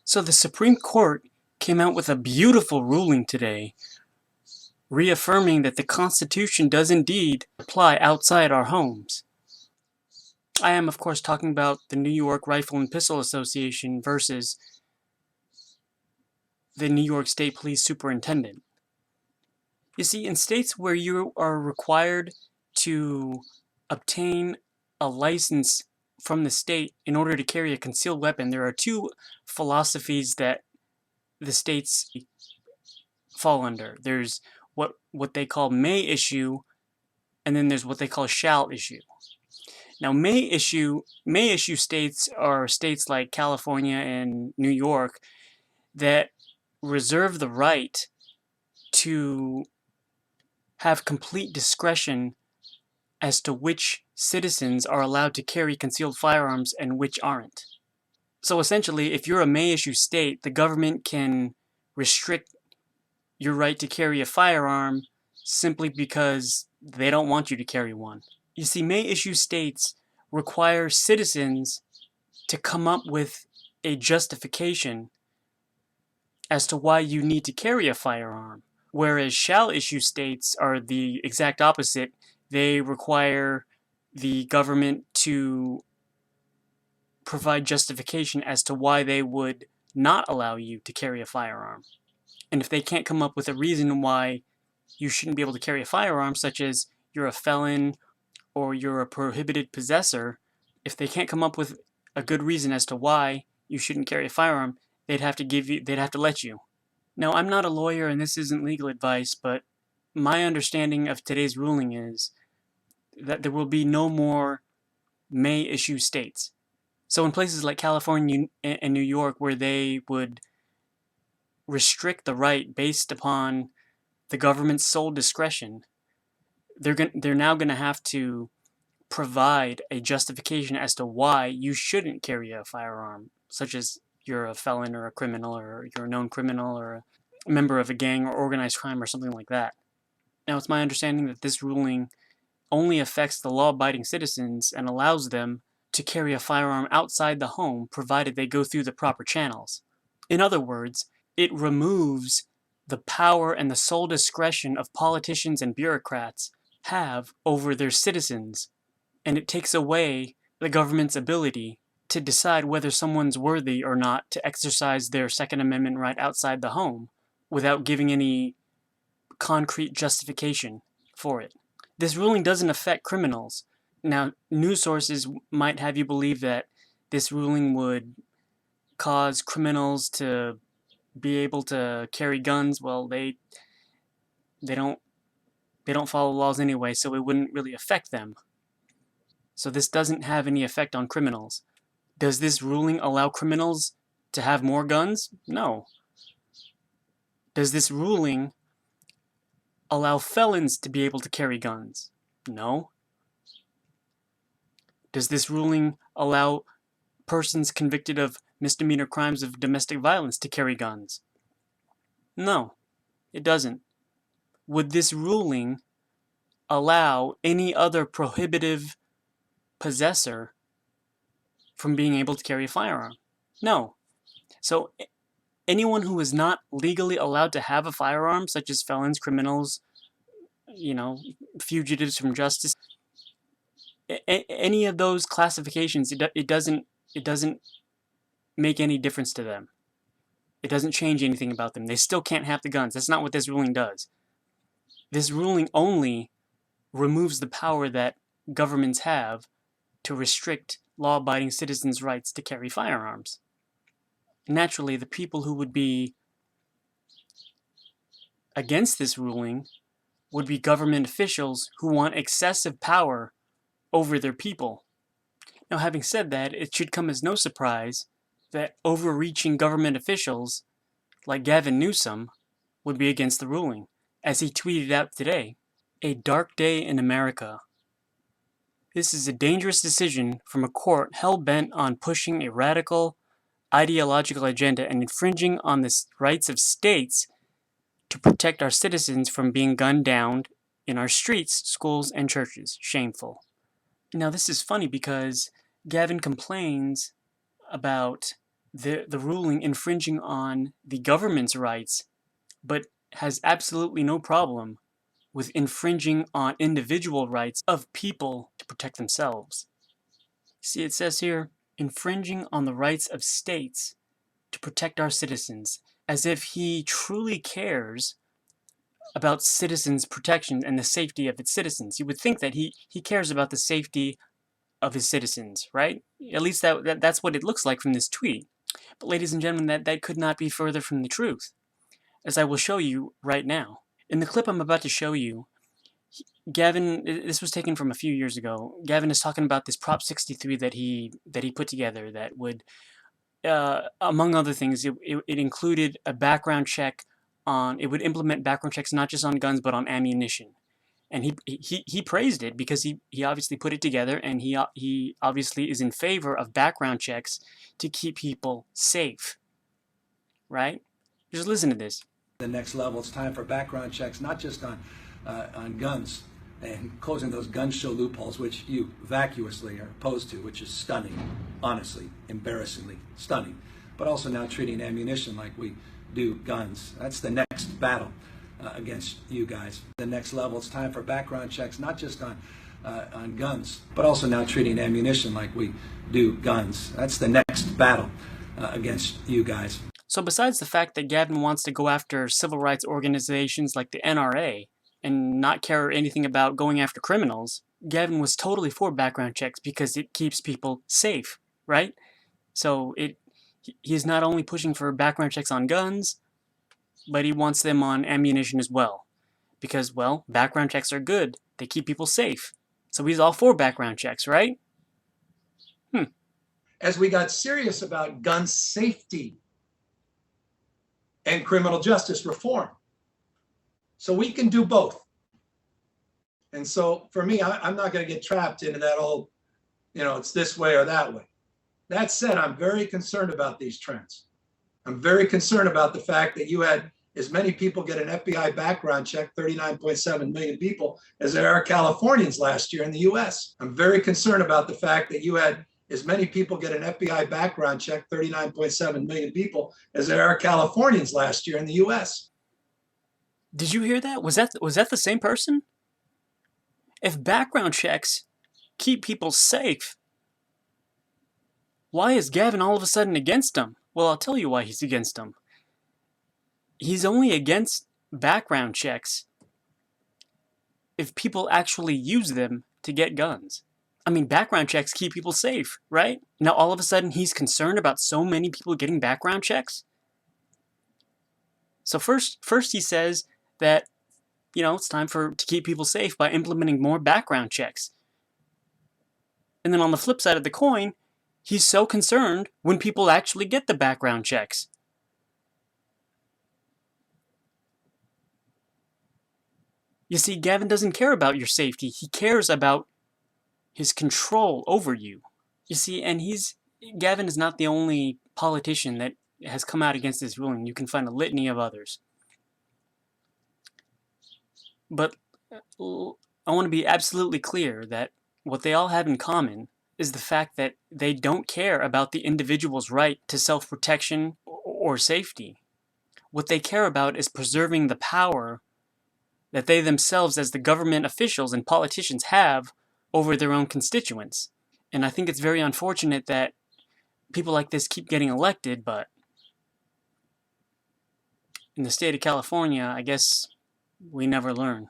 So the Supreme Court came out with a beautiful ruling today, reaffirming that the Constitution does indeed apply outside our homes. I am, of course, talking about the New York Rifle and Pistol Association versus the New York State Police Superintendent. You see, in states where you are required to obtain a license from the state in order to carry a concealed weapon, there are two philosophies that the states fall under. There's what they call may issue, and then there's what they call shall issue. Now, may issue states are states like California and New York that reserve the right to have complete discretion as to which citizens are allowed to carry concealed firearms and which aren't. So essentially, if you're a may issue state, the government can restrict your right to carry a firearm simply because they don't want you to carry one. You see, may issue states require citizens to come up with a justification as to why you need to carry a firearm, whereas shall issue states are the exact opposite. They require the government to provide justification as to why they would not allow you to carry a firearm. And if they can't come up with a reason why you shouldn't be able to carry a firearm, such as you're a felon or you're a prohibited possessor, if they can't come up with a good reason as to why you shouldn't carry a firearm, they'd have to let you. Now, I'm not a lawyer and this isn't legal advice, but my understanding of today's ruling is that there will be no more may issue states. So in places like California and New York, where they would restrict the right based upon the government's sole discretion, they're now going to have to provide a justification as to why you shouldn't carry a firearm, such as you're a felon or a criminal or you're a known criminal or a member of a gang or organized crime or something like that. Now, it's my understanding that this ruling only affects the law-abiding citizens and allows them to carry a firearm outside the home, provided they go through the proper channels. In other words, it removes the power and the sole discretion of politicians and bureaucrats have over their citizens, and it takes away the government's ability to decide whether someone's worthy or not to exercise their Second Amendment right outside the home without giving any concrete justification for it. This ruling doesn't affect criminals. Now, news sources might have you believe that this ruling would cause criminals to be able to carry guns. Well, they don't follow laws anyway, so it wouldn't really affect them. So this doesn't have any effect on criminals. Does this ruling allow criminals to have more guns? No. Does this ruling allow felons to be able to carry guns? No. Does this ruling allow persons convicted of misdemeanor crimes of domestic violence to carry guns? No, it doesn't. Would this ruling allow any other prohibitive possessor from being able to carry a firearm? No. So anyone who is not legally allowed to have a firearm, such as felons, criminals, fugitives from justice, any of those classifications, it doesn't make any difference to them. It doesn't change anything about them. They still can't have the guns. That's not what this ruling does. This ruling only removes the power that governments have to restrict law-abiding citizens' rights to carry firearms. Naturally, the people who would be against this ruling would be government officials who want excessive power over their people. Now, having said that, it should come as no surprise that overreaching government officials like Gavin Newsom would be against the ruling, as he tweeted out today, "A dark day in America. This is a dangerous decision from a court hell-bent on pushing a radical ideological agenda and infringing on the rights of states to protect our citizens from being gunned down in our streets, schools, and churches. Shameful." Now, this is funny because Gavin complains about the ruling infringing on the government's rights, but has absolutely no problem with infringing on individual rights of people to protect themselves. See, it says here, infringing on the rights of states to protect our citizens, as if he truly cares about citizens' protection and the safety of its citizens. You would think that he cares about the safety of his citizens, right? At least that's what it looks like from this tweet. But ladies and gentlemen, that could not be further from the truth, as I will show you right now. In the clip I'm about to show you, Gavin, this was taken from a few years ago. Gavin is talking about this Prop 63 that he put together that would, among other things, it included a background check on. It would implement background checks not just on guns but on ammunition. And he praised it because he obviously put it together, and he obviously is in favor of background checks to keep people safe. Right? Just listen to this. The next level, it's time for background checks, not just on guns and closing those gun show loopholes, which you vacuously are opposed to, which is stunning, honestly, embarrassingly stunning, but also now treating ammunition like we do guns. That's the next battle against you guys. The next level, it's time for background checks, not just on guns, but also now treating ammunition like we do guns. That's the next battle against you guys. So besides the fact that Gavin wants to go after civil rights organizations like the NRA and not care anything about going after criminals, Gavin was totally for background checks because it keeps people safe, right? So he's not only pushing for background checks on guns, but he wants them on ammunition as well. Because, well, background checks are good. They keep people safe. So he's all for background checks, right? As we got serious about gun safety and criminal justice reform. So we can do both. And so for me, I'm not going to get trapped into that old, it's this way or that way. That said, I'm very concerned about these trends. I'm very concerned about the fact that you had as many people get an FBI background check, 39.7 million people, as there are Californians last year in the US. I'm very concerned about the fact that you had as many people get an FBI background check, 39.7 million people, as there are Californians last year in the US. Did you hear that? Was that the same person? If background checks keep people safe, why is Gavin all of a sudden against them? Well, I'll tell you why he's against them. He's only against background checks if people actually use them to get guns. I mean, background checks keep people safe, right? Now, all of a sudden, he's concerned about so many people getting background checks? So first he says that, it's time to keep people safe by implementing more background checks. And then on the flip side of the coin, he's so concerned when people actually get the background checks. You see, Gavin doesn't care about your safety. He cares about his control over you. You see, and Gavin is not the only politician that has come out against this ruling. You can find a litany of others. But I want to be absolutely clear that what they all have in common is the fact that they don't care about the individual's right to self-protection or safety. What they care about is preserving the power that they themselves, as the government officials and politicians, have over their own constituents. And I think it's very unfortunate that people like this keep getting elected, but in the state of California, I guess we never learn.